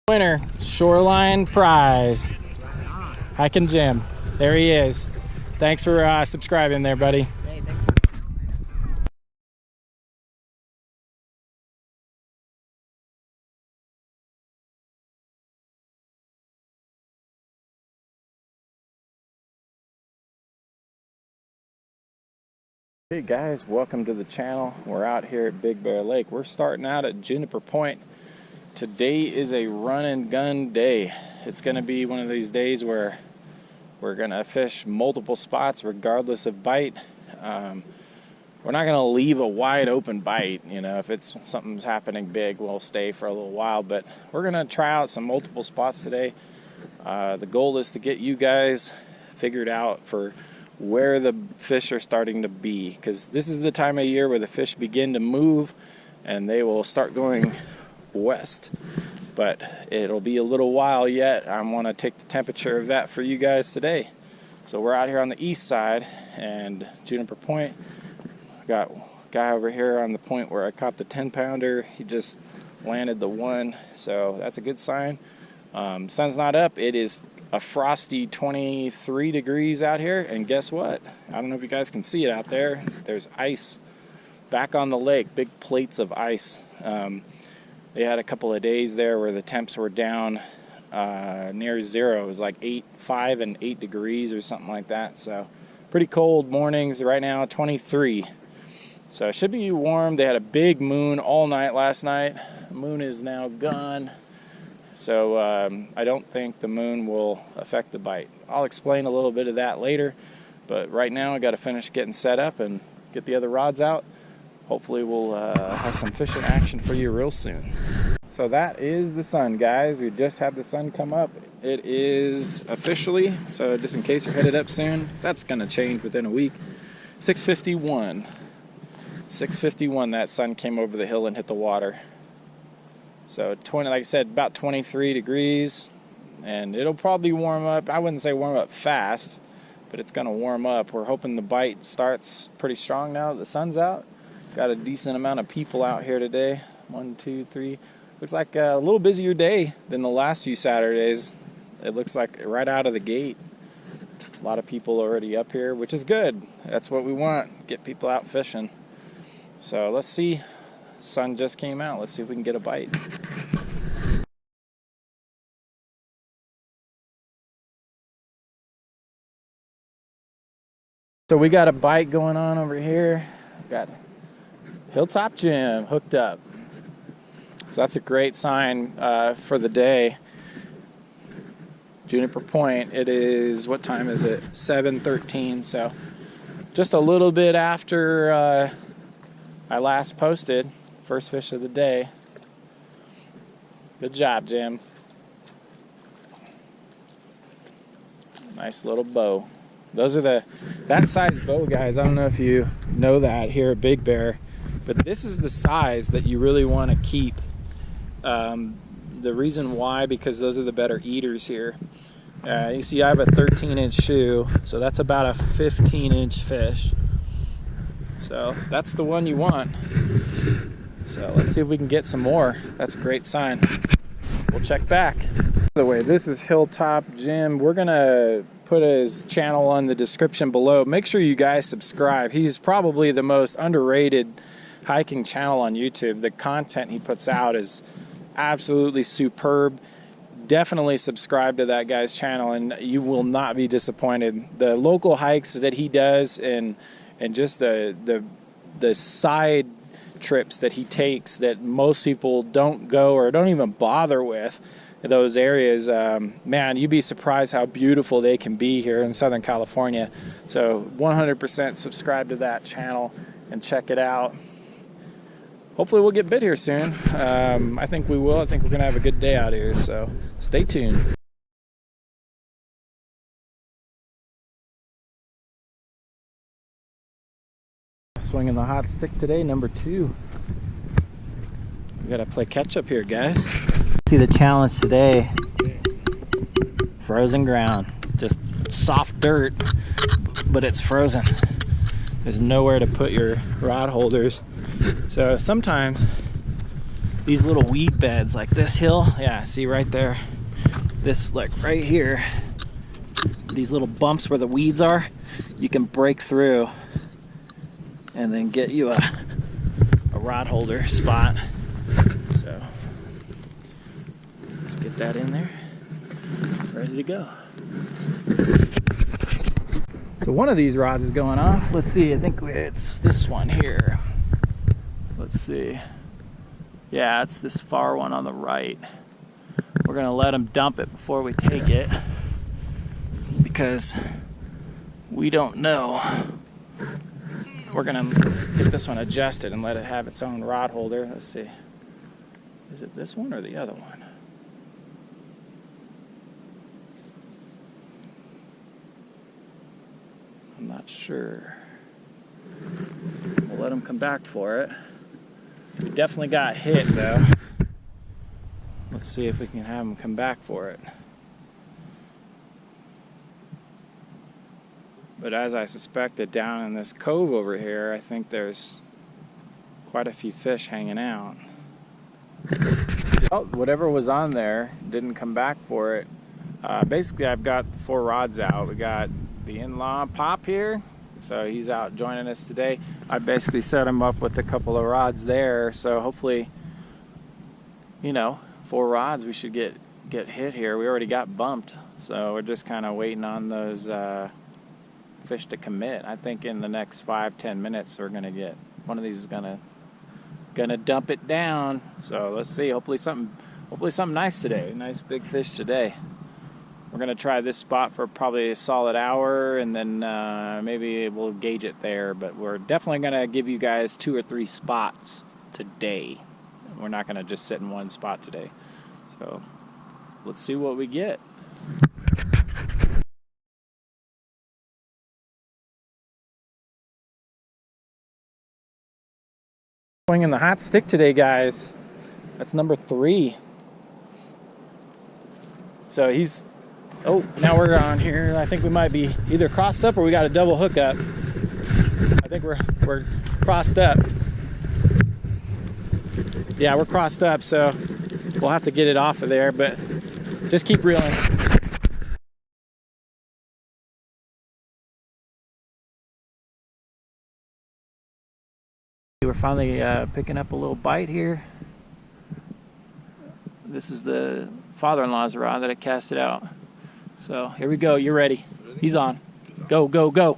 Winner, Shoreline Prize. Hiking Jim. There he is. Thanks for subscribing there, buddy. Hey guys, welcome to the channel. We're out here at Big Bear Lake. We're starting out at Juniper Point. Today is a run and gun day. It's going to be one of these days where we're going to fish multiple spots regardless of bite. We're not going to leave a wide open bite. You know, if it's something's happening big, we'll stay for a little while, but we're going to try out some multiple spots today. The goal is to get you guys figured out for where the fish are starting to be, because this is the time of year where the fish begin to move and they will start going west, but it'll be a little while yet. I want to take the temperature of that for you guys today. So we're out here on the east side and Juniper Point. I got a guy over here on the point where I caught the 10-pounder. He just landed the one, so that's a good sign. Sun's not up. It is a frosty 23 degrees out here, and guess what? I don't know if you guys can see it out there. There's ice back on the lake, big plates of ice. They had a couple of days there where the temps were down near zero. It was like 5 and 8 degrees or something like that. So pretty cold mornings. Right now 23. So it should be warm. They had a big moon all night last night. The moon is now gone. So I don't think the moon will affect the bite. I'll explain a little bit of that later. But right now I got to finish getting set up and get the other rods out. Hopefully we'll have some fishing action for you real soon. So that is the sun, guys. We just had the sun come up. It is officially, so just in case you're headed up soon, that's going to change within a week. 6:51. 6:51 that sun came over the hill and hit the water. So 20, like I said, about 23 degrees, and it'll probably warm up. I wouldn't say warm up fast, but it's going to warm up. We're hoping the bite starts pretty strong now that the sun's out. Got a decent amount of people out here today. 1, 2, 3. Looks like a little busier day than the last few Saturdays. It looks like right out of the gate. A lot of people already up here, which is good. That's what we want. Get people out fishing. So let's see. Sun just came out. Let's see if we can get a bite. So we got a bite going on over here. We've got Hilltop Jim hooked up. So that's a great sign for the day. Juniper Point, it is, what time is it? 7:13, so just a little bit after I last posted. First fish of the day. Good job, Jim. Nice little bow. Those are that size bow, guys. I don't know if you know that here at Big Bear, but this is the size that you really want to keep. The reason why, because those are the better eaters here. You see I have a 13-inch shoe, so that's about a 15-inch fish. So that's the one you want. So let's see if we can get some more. That's a great sign. We'll check back. By the way, this is Hilltop Jim. We're going to put his channel on the description below. Make sure you guys subscribe. He's probably the most underrated hiking channel on YouTube. The content he puts out is absolutely superb. Definitely subscribe to that guy's channel and you will not be disappointed. The local hikes that he does and just the side trips that he takes that most people don't go or don't even bother with, those areas, man, you'd be surprised how beautiful they can be here in Southern California. So 100% subscribe to that channel and check it out. Hopefully we'll get bit here soon. I think we will. I think we're gonna have a good day out here, so stay tuned. Swinging the hot stick today, number 2. We gotta play catch up here, guys. See the challenge today. Frozen ground. Just soft dirt, but it's frozen. There's nowhere to put your rod holders. So sometimes these little weed beds like this hill. Yeah, see right there, this like right here, these little bumps where the weeds are, you can break through and then get you a rod holder spot. So let's get that in there, ready to go. So one of these rods is going off. Let's see, I think it's this one here. Let's see. Yeah, it's this far one on the right. We're gonna let him dump it before we take it because we don't know. We're gonna get this one adjusted and let it have its own rod holder. Let's see. Is it this one or the other one? I'm not sure. We'll let him come back for it. We definitely got hit though. Let's see if we can have him come back for it. But as I suspected, down in this cove over here, I think there's quite a few fish hanging out. Oh, whatever was on there didn't come back for it. Basically, I've got 4 rods out. We got the in-law Pop here, so he's out joining us today. I basically set him up with a couple of rods there, so hopefully, you know, 4 rods we should get hit here. We already got bumped, so we're just kind of waiting on those fish to commit. I think in the next 5-10 minutes we're gonna get one of these is gonna dump it down. So let's see. Hopefully something nice today. Nice big fish today. We're gonna try this spot for probably a solid hour, and then maybe we'll gauge it there. But we're definitely gonna give you guys 2 or 3 spots today. We're not gonna just sit in one spot today. So let's see what we get. Swinging the hot stick today, guys. That's number 3. So he's. Oh, now we're on here. I think we might be either crossed up or we got a double hookup. I think we're crossed up. Yeah, we're crossed up, so we'll have to get it off of there, but just keep reeling. We're finally picking up a little bite here. This is the father-in-law's rod that I casted out. So here we go. You're ready. He's on. Go, go, go.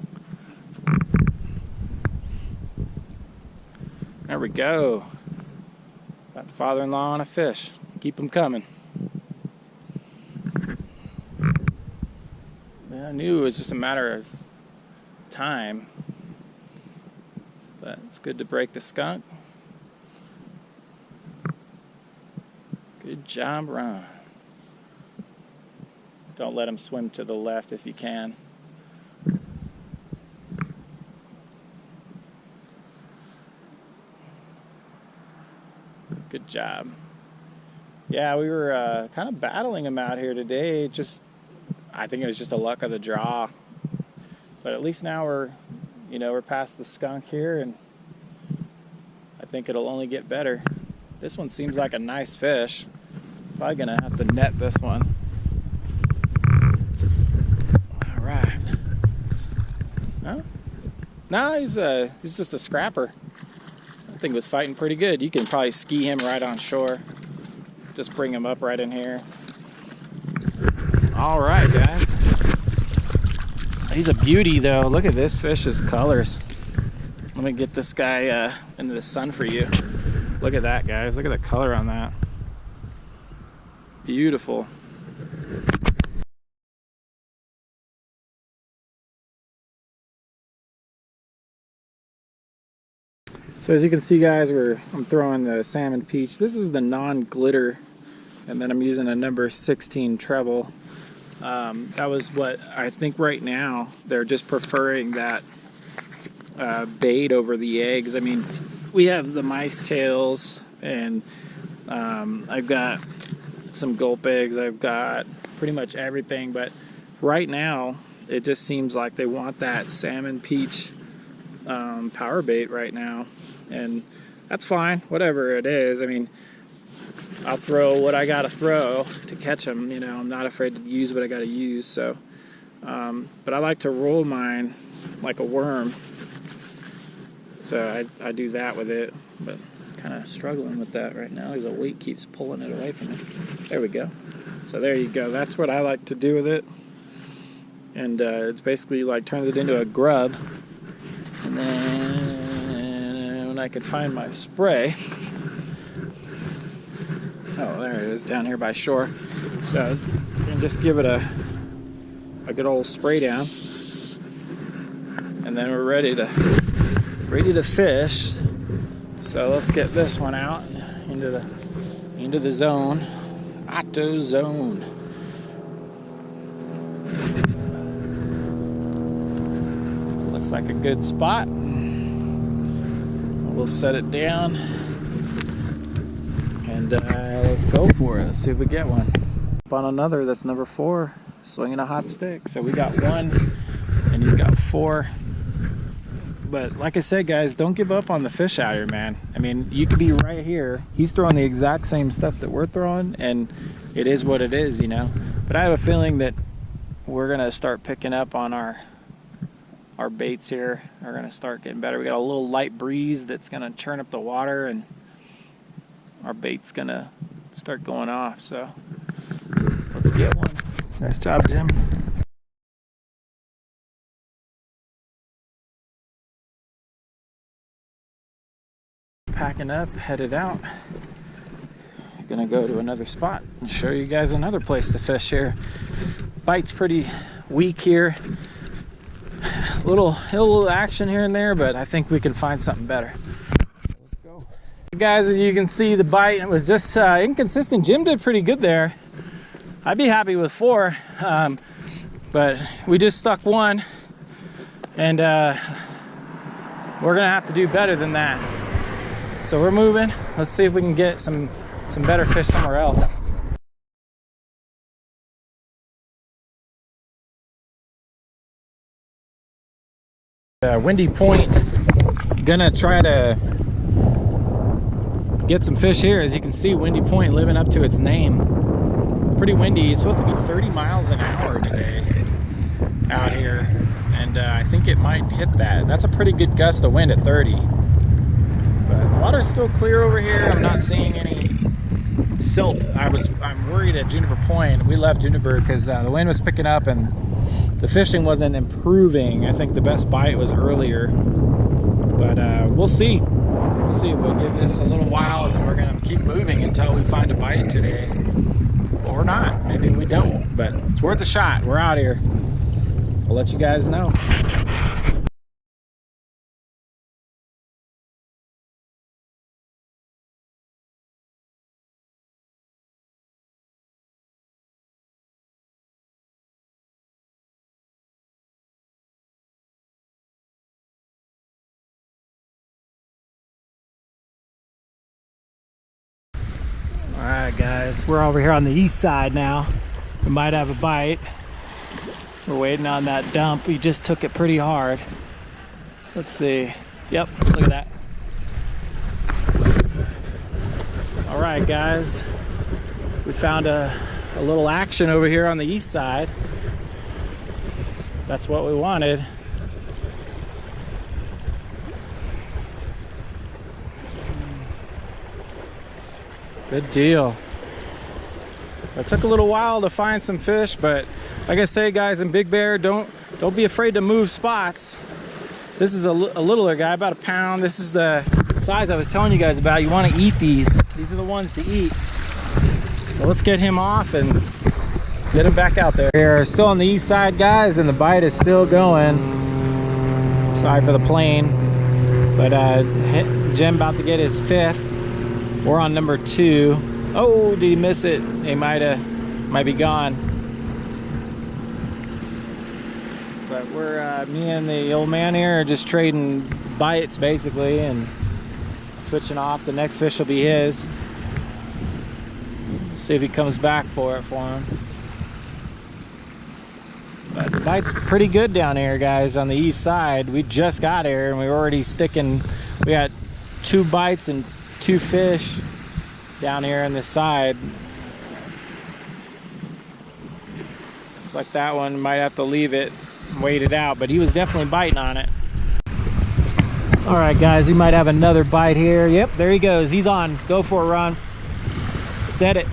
There we go. Got the father-in-law on a fish. Keep them coming. I knew it was just a matter of time. But it's good to break the skunk. Good job, Ron. Don't let him swim to the left if you can. Good job. Yeah, we were kind of battling him out here today. I think it was just a luck of the draw. But at least now we're past the skunk here, and I think it'll only get better. This one seems like a nice fish. Probably gonna have to net this one. All right. No, he's just a scrapper. I think he was fighting pretty good. You can probably ski him right on shore. Just bring him up right in here. All right, guys. He's a beauty, though. Look at this fish's colors. Let me get this guy into the sun for you. Look at that, guys. Look at the color on that. Beautiful. So as you can see, guys, I'm throwing the salmon peach. This is the non-glitter, and then I'm using a number 16 treble. That was what I think right now they're just preferring that bait over the eggs. I mean, we have the mice tails, and I've got some gulp eggs. I've got pretty much everything, but right now it just seems like they want that salmon peach power bait right now, and that's fine, whatever it is. I mean, I'll throw what I gotta throw to catch them. You know, I'm not afraid to use what I gotta use. So, but I like to roll mine like a worm. So I do that with it, but kind of struggling with that right now because the weight keeps pulling it away from me. There we go. So there you go. That's what I like to do with it. And it's basically like turns it into a grub. And then when I can find my spray, oh, there it is down here by shore. So you can just give it a good old spray down, and then we're ready to fish. So let's get this one out into the zone, auto zone. Looks like a good spot. We'll set it down and let's go for it. Let's see if we get one. On another, that's number 4, swinging a hot stick. So we got 1 and he's got 4. But like I said, guys, don't give up on the fish out here, man. I mean, you could be right here. He's throwing the exact same stuff that we're throwing, and it is what it is, you know. But I have a feeling that we're gonna start picking up on our baits here. Are gonna start getting better. We got a little light breeze that's gonna churn up the water, and our bait's gonna start going off. So let's get one. Nice job, Jim. Packing up, headed out. Gonna go to another spot and show you guys another place to fish here. Bite's pretty weak here. Little action here and there, but I think we can find something better. So let's go. Guys, as you can see, the bite, it was just inconsistent. Jim did pretty good there. I'd be happy with 4, but we just stuck 1, and we're gonna have to do better than that. So we're moving. Let's see if we can get some better fish somewhere else. Windy Point. Gonna try to get some fish here. As you can see, Windy Point living up to its name. Pretty windy. It's supposed to be 30 miles an hour today out here, and I think it might hit that. That's a pretty good gust of wind at 30. But the water's still clear over here. I'm not seeing any silt. I'm worried at Juniper Point. We left Juniper because the wind was picking up and the fishing wasn't improving. I think the best bite was earlier, but we'll see. We'll see. We'll give this a little while, and then we're gonna keep moving until we find a bite today, or not. Maybe we don't, but it's worth a shot. We're out here. I'll let you guys know. Alright guys, we're over here on the east side now. We might have a bite. We're waiting on that dump. We just took it pretty hard. Let's see. Yep, look at that. Alright guys, we found a little action over here on the east side. That's what we wanted. Good deal. It took a little while to find some fish, but like I say, guys, in Big Bear, don't be afraid to move spots. This is a littler guy, about a pound. This is the size I was telling you guys about. You want to eat these. These are the ones to eat. So let's get him off and get him back out there. We're still on the east side, guys, and the bite is still going. Sorry for the plane, but Jim about to get his 5th. We're on number 2. Oh, did he miss it? He might be gone. But we're me and the old man here are just trading bites basically and switching off. The next fish will be his. See if he comes back for him. But the bite's pretty good down here, guys, on the east side. We just got here and we're already sticking. We got 2 bites and 2 fish down here on this side. Looks like that one might have to leave it and wait it out, but he was definitely biting on it. All right, guys, we might have another bite here. Yep, there he goes. He's on. Go for it, Ron. Set it.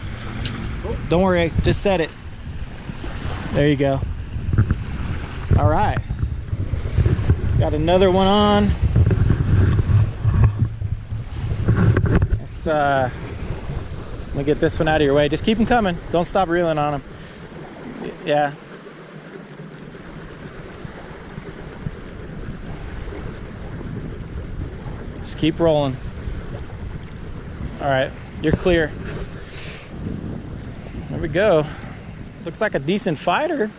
Don't worry, just set it. There you go. All right. Got another one on. Let's let me get this one out of your way. Just keep them coming. Don't stop reeling on them. Yeah. Just keep rolling. All right, you're clear. There we go. Looks like a decent fighter.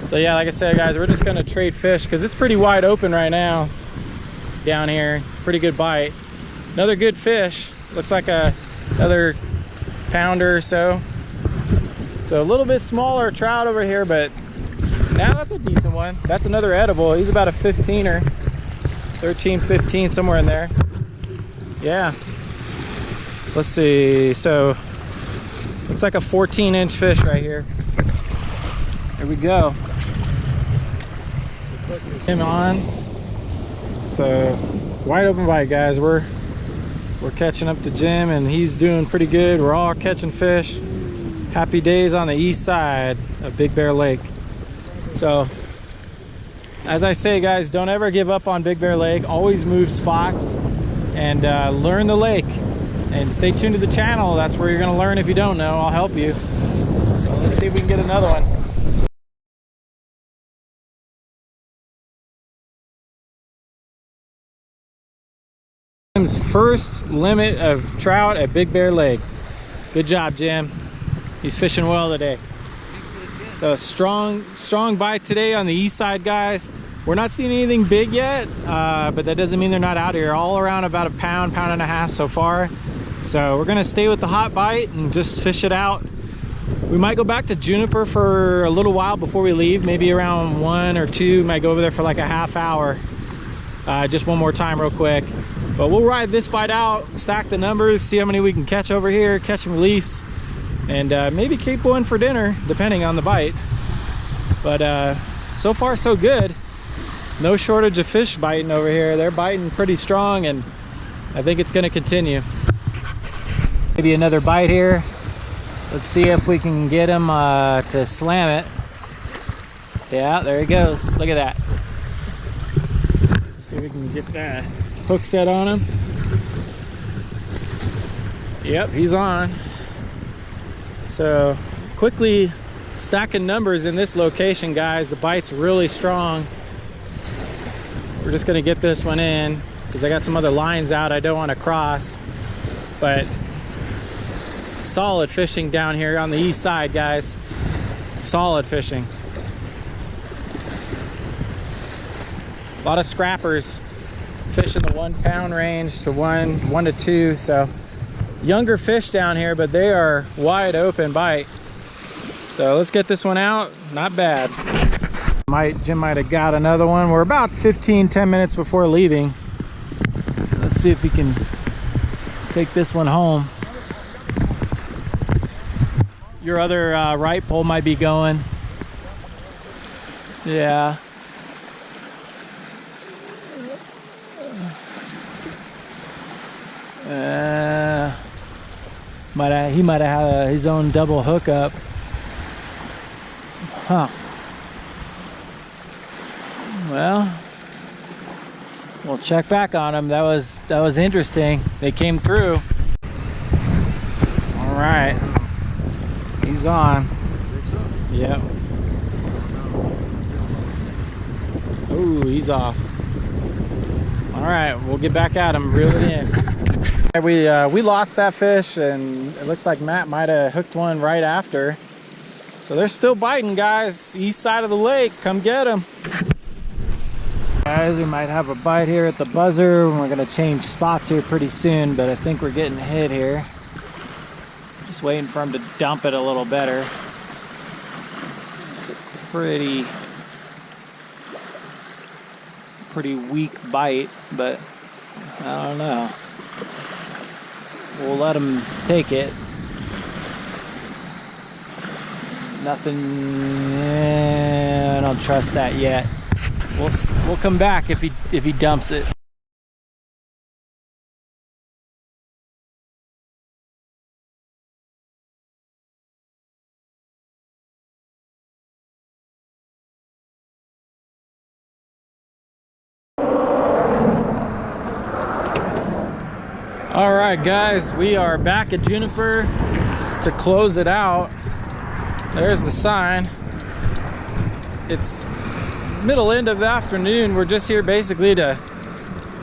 So yeah, like I said, guys, we're just gonna trade fish because it's pretty wide open right now down here. Pretty good bite. Another good fish. Looks like another pounder or so. So a little bit smaller trout over here, but now that's a decent one. That's another edible. He's about a 15er, 13, 15, somewhere in there. Yeah. Let's see. So looks like a 14-inch fish right here. There we go. Him on. So wide open bite, guys. We're catching up to Jim, and he's doing pretty good. We're all catching fish. Happy days on the east side of Big Bear Lake. So as I say, guys, don't ever give up on Big Bear Lake. Always move spots and learn the lake, and stay tuned to the channel. That's where you're going to learn. If you don't know, I'll help you. So let's see if we can get another one. Jim's first limit of trout at Big Bear Lake. Good job, Jim. He's fishing well today. So strong bite today on the east side, guys. We're not seeing anything big yet, but that doesn't mean they're not out here. All around about a pound, pound and a half so far. So we're gonna stay with the hot bite and just fish it out. We might go back to Juniper for a little while before we leave, maybe around 1 or 2. Might go over there for like a half hour. Just one more time real quick. But we'll ride this bite out, stack the numbers, see how many we can catch over here, catch and release, and maybe keep one for dinner, depending on the bite. But so far so good. No shortage of fish biting over here. They're biting pretty strong, and I think it's gonna continue. Maybe another bite here. Let's see if we can get him to slam it. Yeah, there he goes. Look at that. Let's see if we can get that hook set on him. Yep, he's on. So quickly stacking numbers in this location, guys. The bite's really strong. We're just gonna get this one in because I got some other lines out I don't want to cross. But solid fishing down here on the east side, guys. Solid fishing. A lot of scrappers fishing the 1 pound range to 1 to 2. So younger fish down here, but they are wide open bite. So let's get this one out. Not bad. Jim might have got another one. We're about 10 minutes before leaving. Let's see if we can take this one home. Your other right pole might be going. Yeah. He might have had his own double hookup. Huh. Well, we'll check back on him. That was interesting. They came through. All right. He's on. Yep. Ooh, he's off. All right, we'll get back at him, reel it in. We lost that fish, and it looks like Matt might have hooked one right after. So they're still biting, guys. East side of the lake, come get them. Guys, we might have a bite here at the buzzer. We're gonna change spots here pretty soon, but I think we're getting hit here. Just waiting for him to dump it a little better. It's a pretty weak bite, but I don't know. we'll let them take it. Nothing, I don't trust that yet. We'll come back if he dumps it. All right, guys, we are back at Juniper to close it out. There's the sign. It's middle end of the afternoon. We're just here basically to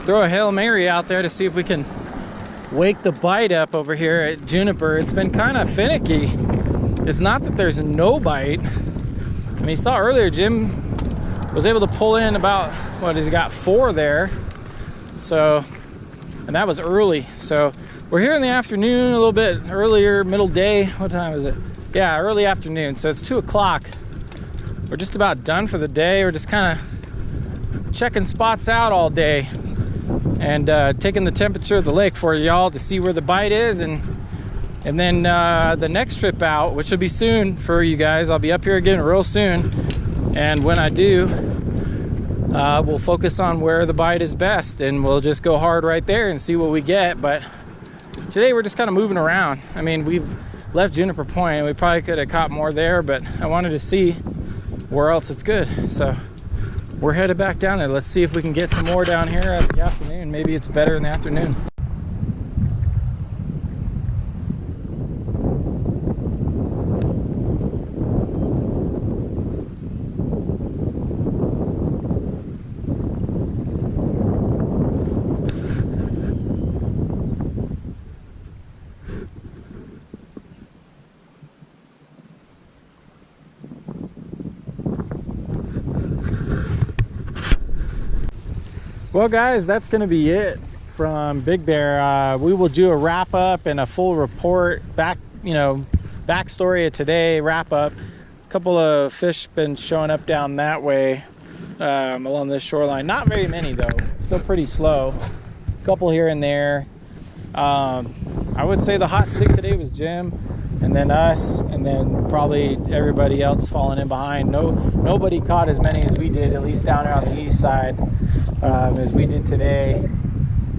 throw a Hail Mary out there to see if we can wake the bite up over here at Juniper. It's been kind of finicky. It's not that there's no bite. I mean, you saw earlier Jim was able to pull in about, what has he got, 4 there. So, and that was early. So we're here in the afternoon, a little bit earlier, middle day. What time is it? Yeah, early afternoon. So it's 2 o'clock. We're just about done for the day. We're just kind of checking spots out all day and taking the temperature of the lake for y'all to see where the bite is, and then the next trip out, which will be soon for you guys. I'll be up here again real soon, and when I do, we'll focus on where the bite is best, and we'll just go hard right there and see what we get. But today we're just kind of moving around. I mean, we've left Juniper Point. We probably could have caught more there, but I wanted to see where else it's good. So we're headed back down there. Let's see if we can get some more down here at the afternoon. Maybe it's better in the afternoon. Well, guys, that's going to be it from Big Bear. We will do a wrap up and a full report backstory of today, wrap up. A couple of fish been showing up down that way along this shoreline. Not very many though, still pretty slow. A couple here and there. I would say the hot stick today was Jim, and then us, and then probably everybody else falling in behind. Nobody caught as many as we did, at least down there on the east side. As we did today.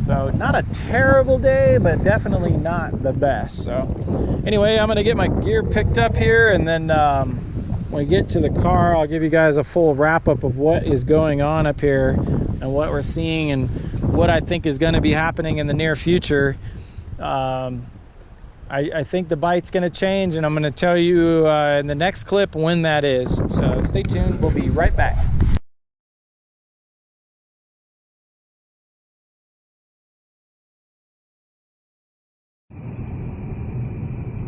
So not a terrible day, but definitely not the best. So anyway, I'm gonna get my gear picked up here, and then when we get to the car, I'll give you guys a full wrap up of what is going on up here and what we're seeing and what I think is going to be happening in the near future. I think the bite's going to change, and I'm going to tell you in the next clip when that is. So stay tuned. We'll be right back.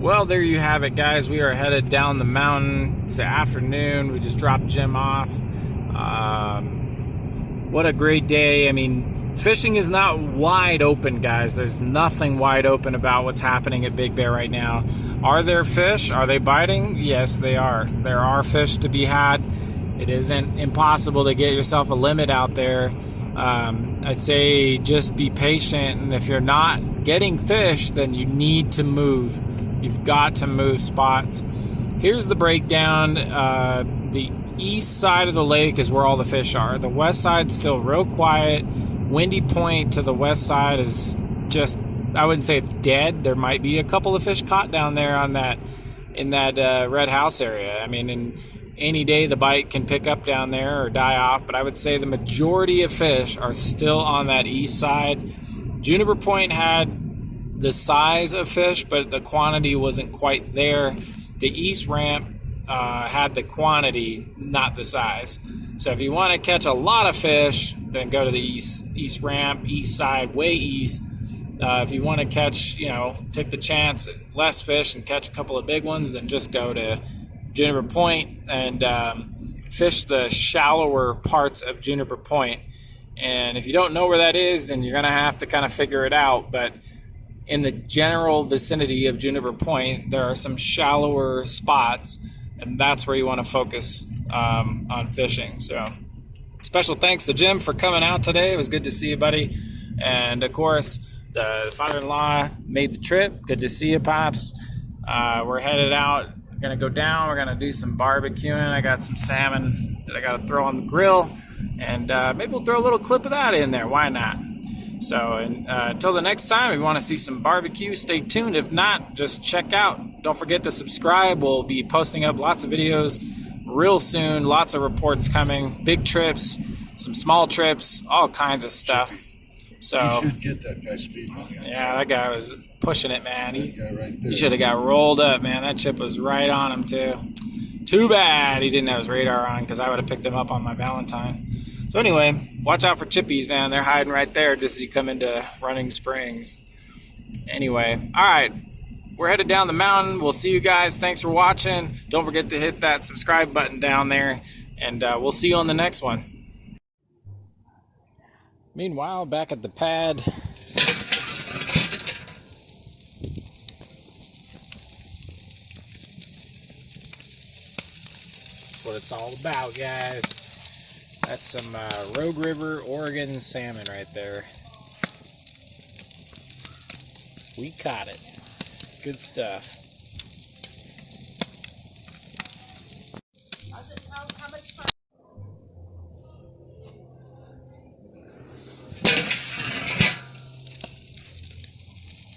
Well, there you have it, guys. We are headed down the mountain. It's the afternoon. We just dropped Jim off. What a great day. I mean, fishing is not wide open, guys. There's nothing wide open about what's happening at Big Bear right now. Are there fish? Are they biting? Yes, they are. There are fish to be had. It isn't impossible to get yourself a limit out there. I'd say just be patient, and if you're not getting fish, then you need to move. You've got to move spots. Here's the breakdown. The east side of the lake is where all the fish are. The west side's still real quiet. Windy Point to the west side is just, I wouldn't say it's dead. There might be a couple of fish caught down there on that, in that red house area. I mean, in any day the bite can pick up down there or die off, but I would say the majority of fish are still on that east side. Juniper Point had the size of fish, but the quantity wasn't quite there. The east ramp had the quantity, not the size. So if you want to catch a lot of fish, then go to the east ramp, east side, way east. If you want to catch, take the chance at less fish and catch a couple of big ones, then just go to Juniper Point and fish the shallower parts of Juniper Point. And if you don't know where that is, then you're going to have to kind of figure it out. But in the general vicinity of Juniper Point, there are some shallower spots, and that's where you want to focus on fishing. So special thanks to Jim for coming out today. It was good to see you, buddy. And of course, The father-in-law made the trip. Good to see you, Pops. We're headed out. We're gonna go down. We're gonna do some barbecuing. I got some salmon that I gotta throw on the grill, and maybe we'll throw a little clip of that in there. Why not? So until the next time, if you want to see some barbecue, stay tuned. If not, just check out. Don't forget to subscribe. We'll be posting up lots of videos real soon. Lots of reports coming. Big trips, some small trips, all kinds of stuff. So you should get that guy speed on the outside. Yeah, that guy was pushing it, man. That guy right there. He should have got rolled up, man. That chip was right on him too. Too bad he didn't have his radar on, because I would have picked him up on my Valentine. So anyway, watch out for chippies, man. They're hiding right there just as you come into Running Springs. Anyway, all right. We're headed down the mountain. We'll see you guys. Thanks for watching. Don't forget to hit that subscribe button down there, and we'll see you on the next one. Meanwhile, back at the pad, that's what it's all about, guys. That's some Rogue River, Oregon salmon right there. We caught it. Good stuff.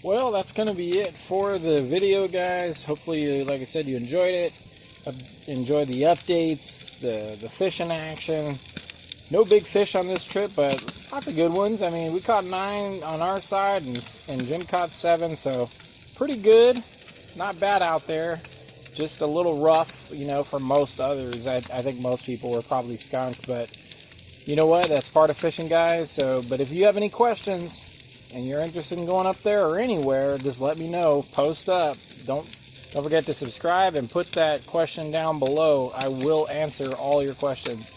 Well, that's going to be it for the video, guys. Hopefully, like I said, you enjoyed it. Enjoyed the updates, the fishing action. No big fish on this trip, but lots of good ones. I mean, we caught 9 on our side, and Jim caught 7, so pretty good. Not bad out there. Just a little rough, you know, for most others. I think most people were probably skunked, but you know what? That's part of fishing, guys. So, but if you have any questions and you're interested in going up there or anywhere, just let me know. Post up. Don't forget to subscribe and put that question down below. I will answer all your questions.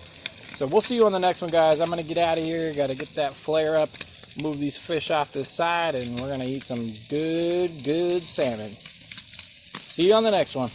So we'll see you on the next one, guys. I'm going to get out of here. Got to get that flare up, move these fish off this side, and we're going to eat some good salmon. See you on the next one.